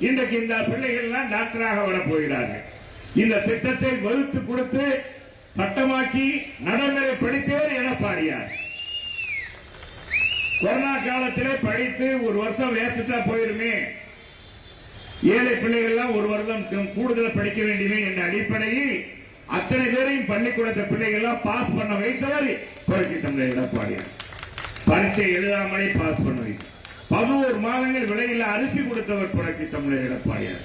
இன்றைக்கு இந்த பிள்ளைகள் எல்லாம் டாக்டராக வரப்போகிறார்கள். இந்த திட்டத்தை வகுத்து கொடுத்து சட்டமாக்கி நடைமுறைப்படுத்தியவர் எடப்பாடியார். கொரோனா காலத்திலே படித்து ஒரு வருஷம் வேஸ்டா போயிருமே, ஏழை பிள்ளைகள் எல்லாம் ஒரு வருடம் கூடுதல் படிக்க வேண்டுமே என்ற அடிப்படையில் அத்தனை பேரையும் பள்ளிக்கூடத்தை பிள்ளைகள் எல்லாம் பாஸ் பண்ண வைத்தவர் புரட்சி தமிழர் எடப்பாடியார். பரீட்சை எழுதாமலே பாஸ் பண்ணுவீங்க. 11 மாதங்கள் விலையில்லா அரிசி கொடுத்தவர் புரட்சி தமிழர் எடப்பாடியார்.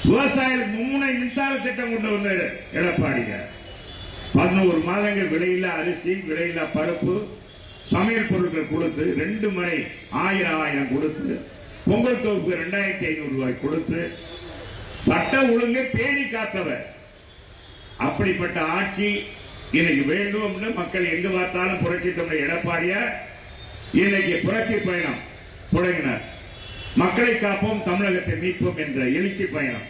விவசாயிகளுக்கு மும்முனை மின்சார திட்டம் கொண்டு வந்த எடப்பாடியார். 11 மாதங்கள் விலையில்லா அரிசி, விலையில்லா பருப்பு, சமையல் பொருட்கள் கொடுத்து 2 முறை 1000 கொடுத்து, பொங்கல் தொகுப்பு 2500 ரூபாய் கொடுத்து சட்ட ஒழுங்கை பேணி காத்தவர். அப்படிப்பட்ட ஆட்சி இன்னைக்கு வேண்டும். மக்கள் எங்கு பார்த்தாலும் புரட்சி தமிழர் எடப்பாடியார் இன்னைக்கு புரட்சி பயணம் தொடங்கினார். மக்களை காப்போம், தமிழகத்தை மீட்போம் என்ற எழுச்சி பயணம்.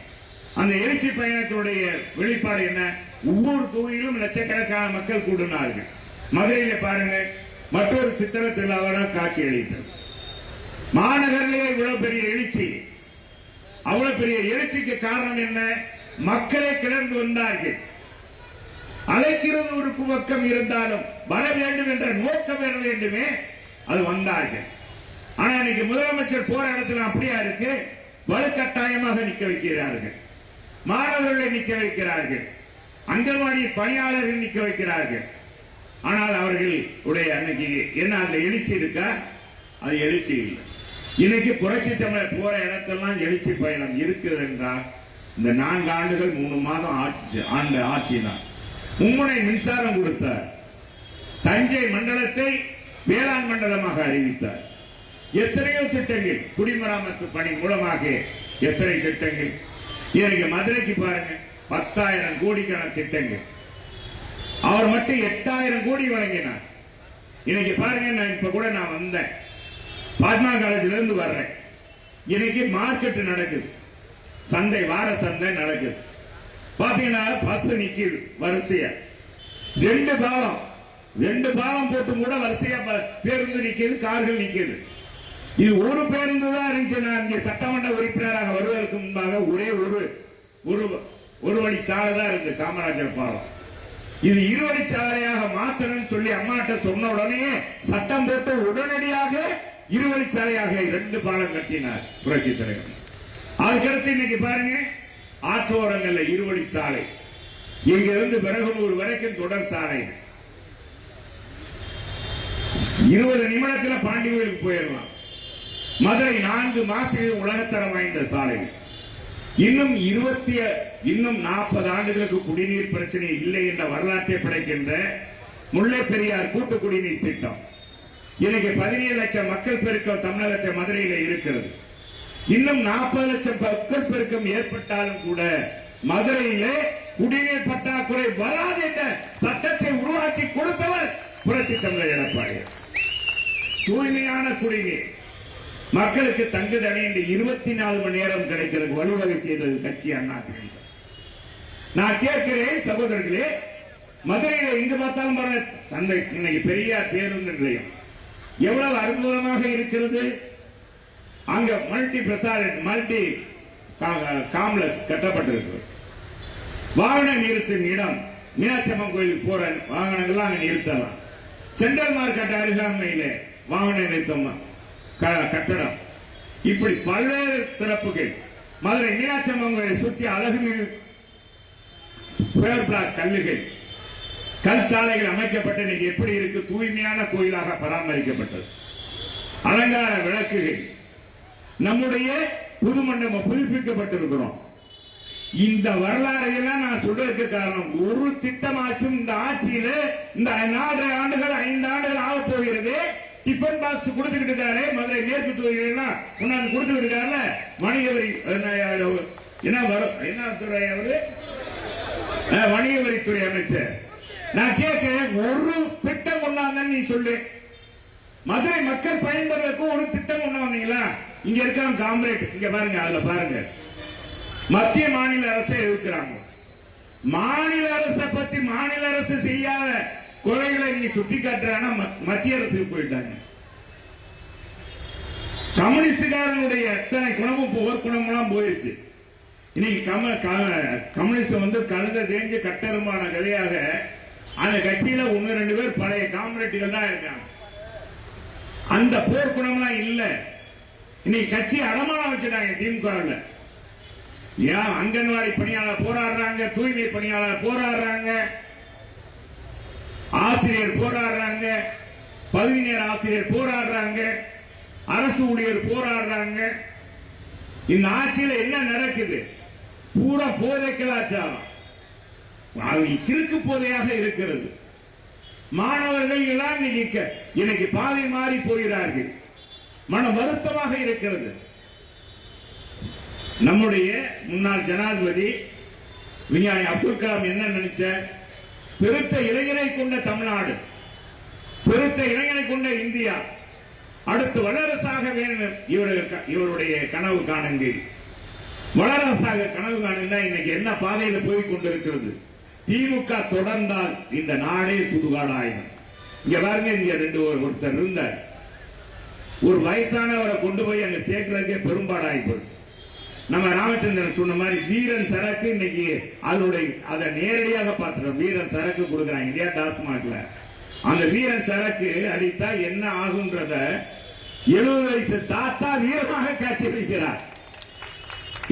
அந்த எழுச்சி பயணத்தினுடைய வெளிப்பாடு என்ன? ஒவ்வொரு தொகுதியிலும் லட்சக்கணக்கான மக்கள் கூடினார்கள். மதுரையில பாருங்க, மற்றொரு சித்திர திருவிழாவாக காட்சி அளித்தது. மாநகரிலே இவ்வளவு பெரிய எழுச்சி. அவ்வளவு பெரிய எழுச்சிக்கு காரணம் என்ன? மக்களை கிளர்ந்து வந்தார்கள். அழைக்கிறது ஒரு பக்கம் இருந்தாலும் வர வேண்டும் என்ற நோக்கம் வர வேண்டுமே, அது வந்தார்கள். ஆனா இன்னைக்கு முதலமைச்சர் போற இடத்துல அப்படியா இருக்கு. வலுக்கட்டாயமாக நிக்க வைக்கிறார்கள், மாணவர்களை நிக்க வைக்கிறார்கள், அங்கன்வாடி பணியாளர்கள் நிக்க வைக்கிறார்கள். ஆனால் அவர்கள் உடைய அன்னைக்கு என்ன அந்த எழுச்சி இருக்கா? அது எழுச்சி இல்லை. இன்னைக்கு புரட்சி தமிழர் போற இடத்தெல்லாம் எழுச்சி பயணம் இருக்குது என்றால் இந்த 4 ஆண்டுகள் 3 மாதம் ஆட்சி தான். மும்முனை மின்சாரம் கொடுத்தார். தஞ்சை மண்டலத்தை வேளாண் மண்டலமாக அறிவித்தார். எத்தனையோ திட்டங்கள், குடிமராமத்து பணி மூலமாக எத்தனை திட்டங்கள். இன்னைக்கு மதுரைக்கு பாருங்க, 10,000 கோடிக்கான திட்டங்கள். அவர் மட்டும் 8,000 கோடி வழங்கினார். இன்னைக்கு பாருங்க, நான் இப்ப கூட நான் வந்தேன், பாட்னா காலேஜில இருந்து வர்றேன். இன்னைக்கு மார்க்கெட் நடக்குது, சந்தை, வார சந்தை நடக்குது. பாத்தீங்கன்னா பஸ் நிக்குது வரிசையா, 2 பாலம் போட்டு கூட வரிசையா பேருந்து நிக்குது, கார்கள் நிக்குது. இது ஒரு பேருந்து தான் இருந்துச்சு. நான் இங்கே சட்டமன்ற உறுப்பினராக வருவதற்கு முன்பாக ஒரே ஒரு வழி சாலை தான் இருக்கு, காமராஜர் பாலம். இது 2 வழிச்சாலையாக மாத்தணும்னு சொல்லி அம்மாட்ட சொன்ன உடனே சட்டம் போட்டு உடனடியாக 2 வழிச்சாலையாக 2 பாலம் கட்டினார் புரட்சி தலைவர். அதுக்கடுத்து இன்னைக்கு பாருங்க, ஆற்றோரங்கள்ல 2 வழிச்சாலை, இங்க இருந்து பெரகனூர் வரைக்கும் தொடர் சாலை. 20 நிமிடத்தில் பாண்டி கோயிலுக்கு போயிடலாம். மதுரை 4 மாசிகள் உலகத்தரம் வாய்ந்த சாலை. இன்னும் 40 ஆண்டுகளுக்கு குடிநீர் பிரச்சனை இல்லை என்ற வரலாற்றை படைக்கின்ற முல்லை பெரியார் கூட்டு குடிநீர் திட்டம். இன்னைக்கு 17 லட்சம் மக்கள் பெருக்கம் தமிழகத்தை மதுரையில இருக்கிறது. இன்னும் 40 லட்சம் மக்கள் பெருக்கம் ஏற்பட்டாலும் கூட மதுரையிலே குடிநீர் பற்றாக்குறை வராது என்ற சட்டத்தை உருவாக்கி கொடுத்தவர் புரட்சி தமிழர் எடப்பாடி. தூய்மையான குடிநீர் மக்களுக்கு தங்குதடை 24 மணி நேரம் கிடைக்கிறது வழிவகை செய்தது கட்சி அண்ணா திமுக. நான் கேட்கிறேன் சகோதரர்களே, மதுரையில எங்கு பார்த்தாலும் சந்தை, இன்னைக்கு பெரியார் பேருந்து நிலையம் எவ்வளவு அற்புதமாக இருக்கிறது. அங்க மல்டி காம்ப்ளெக்ஸ் கட்டப்பட்டிருக்கிறது. வாகன நிறுத்தும் இடம், மீனாட்சி அம்மன் கோயிலுக்கு போற வாகனங்கள்லாம் அங்க நிறுத்தலாம். சென்ட்ரல் மார்க்கெட் அருகாமையிலே வாகன நிறுத்தம் கட்டடம். இப்படி பல்வேறு சிறப்புகள். மதுரை மீனாட்சி அம்மன் கோயிலை சுற்றி அழகு கல்லுகள், கல் சாலைகள் அமைக்கப்பட்டு இன்னைக்கு எப்படி இருக்கு, தூய்மையான கோயிலாக பராமரிக்கப்பட்டது. அலங்கார விளக்குகள், நம்முடைய புது மண்டபம் புதுப்பிக்கப்பட்டிருக்கிறோம். இந்த வரலாறு எல்லாம் நான் சொல்றதுக்கு காரணம், ஒரு திட்டமாச்சும் இந்த ஆட்சியில இந்த 4 ஆண்டுகள் 5 ஆண்டுகள் ஆக போகிறது. டிஃபன் பாக்ஸ் கொடுத்துக்கிட்டு இருக்காரு. மதுரை மேற்கு தொகுதியெல்லாம் கொண்டாந்து கொடுத்துக்கிட்டு இருக்காருல, வணிக வரி என்ன துறை அவரு, வணிக வரித்துறை அமைச்சர். நான் கேட்கிறேன், ஒரு திட்டம் கொண்டாந்தன்னு நீ சொல்லு. மதுரை மக்கள் பயன்படுறதுக்கு ஒரு திட்டம் கொண்டாந்தீங்களா? இங்க இருக்க காம்ரேட், இங்க பாருங்க, அதுல பாருங்க, மத்திய மாநில அரசை எதிர்க்கிறாங்க. மாநில அரசை பத்தி மாநில அரசு செய்யாத குறைகளை நீ சுட்டி காட்டுறானா மத்திய அரசுக்கு போயிட்டாங்க. கம்யூனிஸ்டுக்காரனுடைய எத்தனை குணமும் போர்க்குணம் போயிருச்சு. இன்னைக்கு கம்யூனிஸ்ட் கழுத தேஞ்சு கட்டருமான கதையாக அந்த கட்சியில 1-2 பேர் பழைய காம்ரேட்டுகள் தான் இருக்காங்க. அந்த போர்க்குணம்லாம் இல்ல. இன்னைக்கு கட்சி அடமானம் வச்சுட்டாங்க திமுக. ஏன் அங்கன்வாடி பணியாளர் போராடுறாங்க, தூய்மை பணியாளர் போராடுறாங்க, ஆசிரியர் போராடுறாங்க, பகுதி நேர ஆசிரியர் போராடுறாங்க, அரசு ஊழியர் போராடுறாங்க. இந்த ஆட்சியில என்ன நடக்குது? பூரா போதை கலாச்சாரம், கிறுக்கு போதையாக இருக்கிறது. மாணவர்கள் எல்லாம் இன்னைக்கு பாதை மாறி போகிறார்கள். மன வருத்தமாக இருக்கிறது. நம்முடைய முன்னாள் ஜனாதிபதி விஞ்ஞானி அப்துல் கலாம் என்ன நினைச்ச? பெருத்த இளைஞரை கொண்ட தமிழ்நாடு, பெருத்த இளைஞரை கொண்ட இந்தியா, அடுத்து வல்லரசாக வேண்டும் இவருடைய கனவு காணுங்கள். வல்லரசாக கனவு காணுங்க. இன்னைக்கு என்ன பாதையில் போய் கொண்டிருக்கிறது? திமுக தொடர்ந்தால் இந்த நாடே சுடுகாடாயிடும். இங்க பாருங்க, இங்க ஒருத்தர் இருந்தார், ஒரு வயசானவரை கொண்டு போய் அங்க சேர்க்கிறதுக்கே பெரும்பாடாகி போச்சு. நம்ம ராமச்சந்திரன் சொன்ன மாதிரி வீரன் சரக்கு இன்னைக்கு அதை நேரடியாக பார்த்துட்டோம். வீரன் சரக்கு கொடுக்குறாங்க இல்லையா டாஸ்மாக்ல. அந்த வீரன் சரக்கு அடித்தா என்ன ஆகுன்றத 70 வயசு தாத்தா வீரமாக காட்சி அளிக்கிறார்.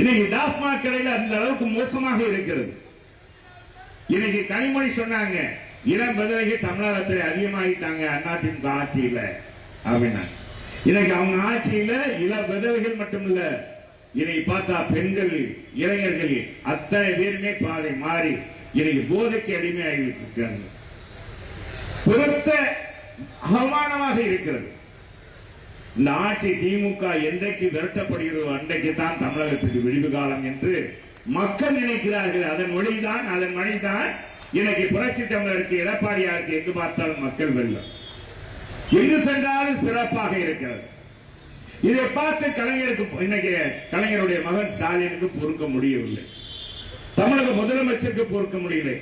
இன்னைக்கு டாஸ்மாக் கடையில் அந்த அளவுக்கு மோசமாக இருக்கிறது. இன்னைக்கு கனிமொழி சொன்னாங்க, இளம் விதவைகள் தமிழகத்தில் அதிகமாகிட்டாங்க அதிமுக ஆட்சியில் அப்படின்னா. இன்னைக்கு அவங்க ஆட்சியில இளம் விதவைகள் மட்டுமில்ல, இன்னைக்கு பார்த்தா பெண்கள், இளைஞர்கள் அத்தனை பேருமே பாதை மாறி இன்னைக்கு போதைக்கு அடிமையாகிவிட்டிருக்கிறாங்க. பெருத்த அவமானமாக இருக்கிறது. இந்த ஆட்சி திமுக என்றைக்கு விரட்டப்படுகிறதோ அன்றைக்கு தான் தமிழகத்துக்கு விடிவு காலம் என்று மக்கள் நினைக்கிறார்கள். அதன் வழிதான் இன்னைக்கு புரட்சி தமிழருக்கு, எடப்பாடியாருக்கு எங்கு பார்த்தாலும் மக்கள் வெல்லும், எங்கு சென்றாலும் சிறப்பாக இருக்கிறது. இதை பார்த்து இன்னைக்கு கலைஞருடைய மகன் ஸ்டாலினுக்கு பொறுக்க முடியவில்லை, தமிழக முதலமைச்சருக்கு பொறுக்க முடியல.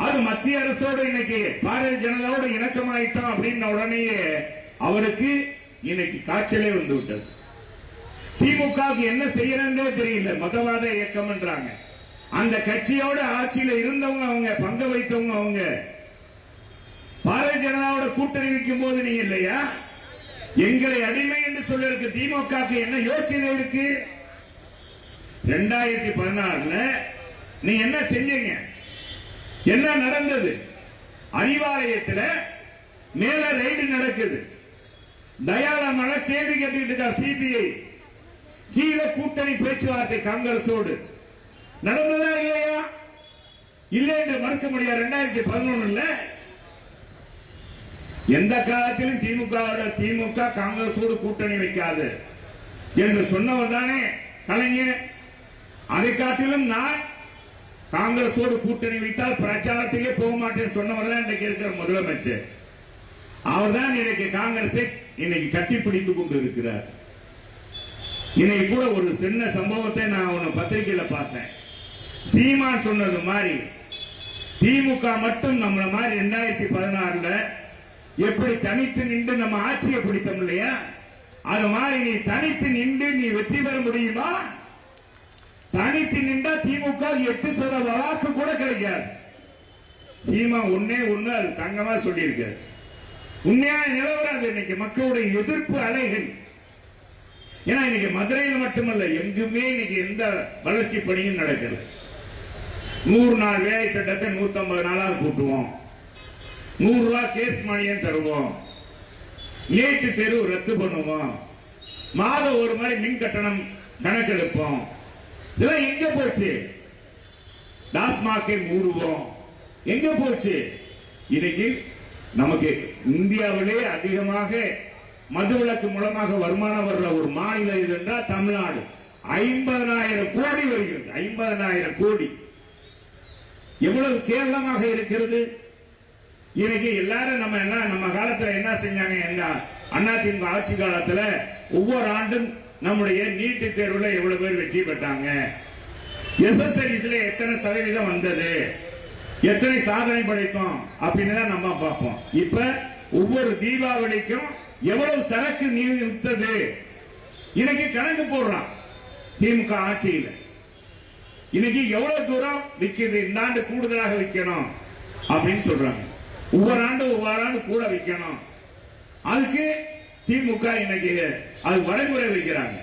அது மத்திய அரசோடு இன்னைக்கு பாரதிய ஜனதாவோடு இணக்கமாயிட்டோம் அப்படின்ன உடனேயே அவருக்கு இன்னைக்கு காய்ச்சலே வந்து விட்டது. திமுகவுக்கு என்ன செய்யறதே தெரியல, மதவாத இயக்கம் என்றாங்க. அந்த கட்சியோட ஆட்சியில இருந்தவங்க, அவங்க பங்க வைத்தவங்க, அவங்க பாரதிய ஜனதாவோட கூட்டணி வைக்கும் போது நீங்க இல்லையா எங்களை அடிமை என்று சொல்லிருக்கு. திமுகவுக்கு என்ன யோசனை இருக்கு? 2016 நீ என்ன செஞ்சீங்க? என்ன நடந்தது? அறிவாலயத்தில் மேல ரைடு நடக்குது. தயாளமல கேள்வி கேட்டுக்கிட்டு இருக்கார் சிபிஐ. கீழே கூட்டணி பேச்சுவார்த்தை காங்கிரஸோடு நடந்ததா இல்லையா? இல்லை என்று மறுக்க முடியாது. 2011 எந்த காலத்திலும் திமுக காங்கிரஸோடு கூட்டணி வைக்காது என்று சொன்னவர் தானே கலைஞர். அதை காட்டிலும் நான் காங்கிரஸோடு கூட்டணி வைத்தால் பிரச்சாரத்துக்கே போக மாட்டேன் சொன்னவர் தான் இன்றைக்கு இருக்கிற முதலமைச்சர். அவர் தான் இன்னைக்கு காங்கிரஸை இன்னைக்கு கட்டிப்பிடித்துக் கொண்டு இருக்கிறார். இன்னைக்கு கூட ஒரு சின்ன சம்பவத்தை நான் ஒன்னு பத்திரிகையில பார்த்தேன். சீமான் சொன்னது மாதிரி திமுக மட்டும் நம்மள மாதிரி 2016 எப்படி தனித்து நின்று நம்ம ஆட்சியை பிடித்தோம் இல்லையா, அது மாதிரி நீ தனித்து நின்று நீ வெற்றி பெற முடியுமா? தனித்து நின்றா திமுக 8% வாக்கு கூட கிடைக்காது. சீமா ஒன்னே அது தங்கமா சொல்லியிருக்க. உண்மையான நிலவரம் அது. இன்னைக்கு மக்களுடைய எதிர்ப்பு அலைகள். ஏன்னா இன்னைக்கு மதுரையில் மட்டுமல்ல, எங்குமே இன்னைக்கு எந்த வளர்ச்சி பணியும் நடக்கல. 100 நாள் வேலை திட்டத்தை 150 நாளாக கூட்டுவோம், 100 ரூபாய் கேஸ் மணியும் தருவோம், நீட்டு தேர்வு ரத்து பண்ணுவோம், மாதம் ஒரு முறை மின் கட்டணம் கணக்கெடுப்போம். இதெல்லாம் எங்க போச்சு? டாஸ்மாகை மூடுவோம், எங்க போச்சு? இன்னைக்கு நமக்கு இந்தியாவிலே அதிகமாக மதுவிலக்கு மூலமாக வருமானம் வர்ற ஒரு மாநிலம் இது என்றால் தமிழ்நாடு. 50,000 கோடி வருகிறது. 50,000 கோடி எவ்வளவு கேவலமாக இருக்கிறது. இன்னைக்கு எல்லாரும் நம்ம காலத்துல என்ன செஞ்சாங்க? அதிமுக ஆட்சி காலத்துல ஒவ்வொரு ஆண்டும் நம்முடைய நீட்டு தேர்வுல எவ்வளவு பேர் வெற்றி பெற்றாங்க, எஸ்எஸ்எல்சில எத்தனை சதவீதம் வந்தது, எத்தனை சாதனை படைத்தோம் அப்படின்னு தான் நம்ம பார்ப்போம். இப்ப ஒவ்வொரு தீபாவளிக்கும் எவ்வளவு சரக்கு நீ வித்தது இன்னைக்கு கணக்கு போடுறான். திமுக ஆட்சியில் இன்னைக்கு எவ்வளவு தூரம் விற்கிறது, இந்த ஆண்டு கூடுதலாக விற்கணும் அப்படின்னு சொல்றாங்க. ஒவ்வொரு ஆண்டு கூட விற்கணும். அதுக்கு திமுக இன்னைக்கு அது வரைமுறை வைக்கிறாங்க.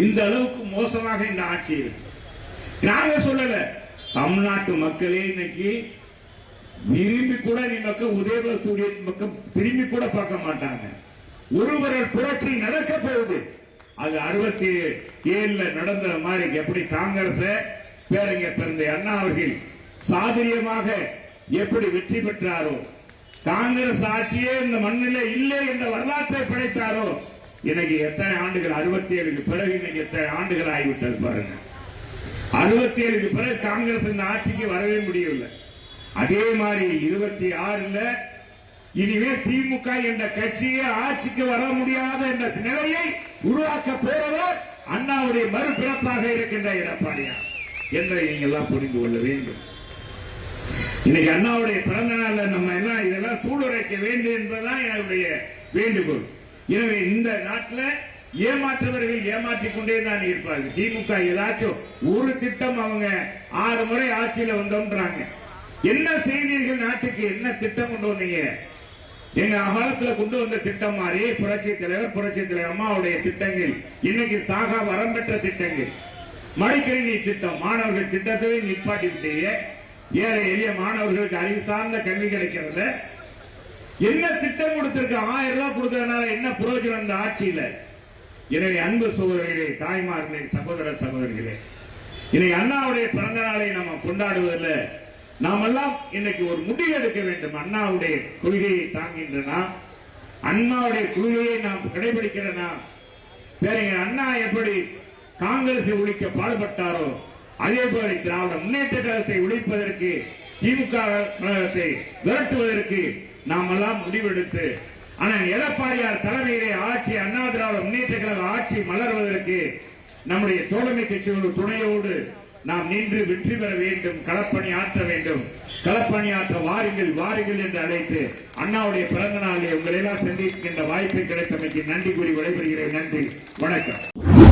இந்த அளவுக்கு மோசமாக இந்த ஆட்சி இருக்கு. நாங்க சொல்லல, தமிழ்நாட்டு மக்களே இன்னைக்கு விரும்பி கூட நீ பக்கம் உதய சூரியன் பக்கம் திரும்பி கூட பார்க்க மாட்டாங்க. ஒருவரல் புரட்சி நடக்க போகுது. அது 67 நடந்த மாதிரி எப்படி காங்கிரஸ் பேரறிஞர் பிறந்த அண்ணா அவர்கள் சாதுரியமாக எப்படி வெற்றி பெற்றாரோ, காங்கிரஸ் ஆட்சியே இந்த மண்ணிலே இல்லை என்ற வரலாற்றை படைத்தாரோ, இன்னைக்கு எத்தனை ஆண்டுகள் 67க்கு பிறகு இன்னைக்கு எத்தனை ஆண்டுகள் ஆகிவிட்டது பாருங்க. 67க்கு பிறகு காங்கிரஸ் இந்த ஆட்சிக்கு வரவே முடியவில்லை. அதே மாதிரி 26ல இனிமே திமுக என்ற கட்சியே ஆட்சிக்கு வர முடியாத என்ற நிலையை உருவாக்க போறவர் அண்ணாவுடைய மறுபிறப்பாக இருக்கின்ற எடப்பாடியார் என்பதை நீங்கள் எல்லாம் புரிந்து கொள்ள வேண்டும். இன்னைக்கு அண்ணாவுடைய பிறந்த நாள்ல நம்ம எல்லாம் இதெல்லாம் சூளுரைக்க வேண்டும் என்பதுதான் என்னுடைய வேண்டுகோள். எனவே இந்த நாட்டில் ஏமாற்றுவர்கள் ஏமாற்றிக் கொண்டே தான் இருப்பார்கள். திமுக ஏதாச்சும் ஒரு திட்டம் அவங்க 6 முறை ஆட்சியில வந்தோம்ன்றாங்க. என்ன செய்தீர்கள்? நாட்டுக்கு என்ன திட்டம் கொண்டு வந்தீங்க? எங்க காலத்துல கொண்டு வந்த திட்டம் மாதிரி புரட்சி தலைவர் அம்மாவுடைய திட்டங்கள் இன்னைக்கு சாகா வரம் பெற்ற திட்டங்கள். மடிக்கணினி திட்டம், மாணவர்கள் திட்டத்தை நிப்பாட்டிவிட்டீங்க. ஏழை எளிய மாணவர்களுக்கு அறிவு சார்ந்த கல்வி கிடைக்கிறது. என்ன திட்டம் கொடுத்திருக்க? 1000 ரூபாய் கொடுக்கறதுனால என்ன பிரயோஜனம் இந்த ஆட்சியில? எனவே அன்பு சகோதரர்களே, தாய்மார்களே, சகோதர சகோதரிகளே, இன்னைக்கு அண்ணாவுடைய பிறந்த நாளை நம்ம கொண்டாடுவதில் நாமெல்லாம் இன்னைக்கு ஒரு முடிவு எடுக்க வேண்டும். அண்ணாவுடைய கொள்கையை தாங்கின்றனா, அண்ணாவுடைய கொள்கையை நாம் கடைபிடிக்கிறனா, பேரறிஞர் அண்ணா எப்படி காங்கிரஸை ஒழிக்க பாடுபட்டாரோ அதே போல திராவிட முன்னேற்ற கழகத்தை ஒழிப்பதற்கு, திமுக கழகத்தை விரட்டுவதற்கு நாம் எல்லாம் முடிவெடுத்து ஆனால் எடப்பாடியார் தலைமையிலே ஆட்சி, அண்ணா திராவிட முன்னேற்ற கழக ஆட்சி மலர்வதற்கு நம்முடைய தோழமை கட்சிகளோடு துணையோடு நாம் நின்று வெற்றி பெற வேண்டும். களப்பணி ஆற்ற வேண்டும். களப்பணி ஆற்ற வாருங்கள் வாருங்கள் என்று அழைத்து அண்ணாவுடைய பிறந்த நாளிலே உங்களை எல்லாம் சந்திக்கின்ற வாய்ப்பை கிடைத்தமைக்கு நன்றி கூறி விடைபெறுகிறேன். நன்றி, வணக்கம்.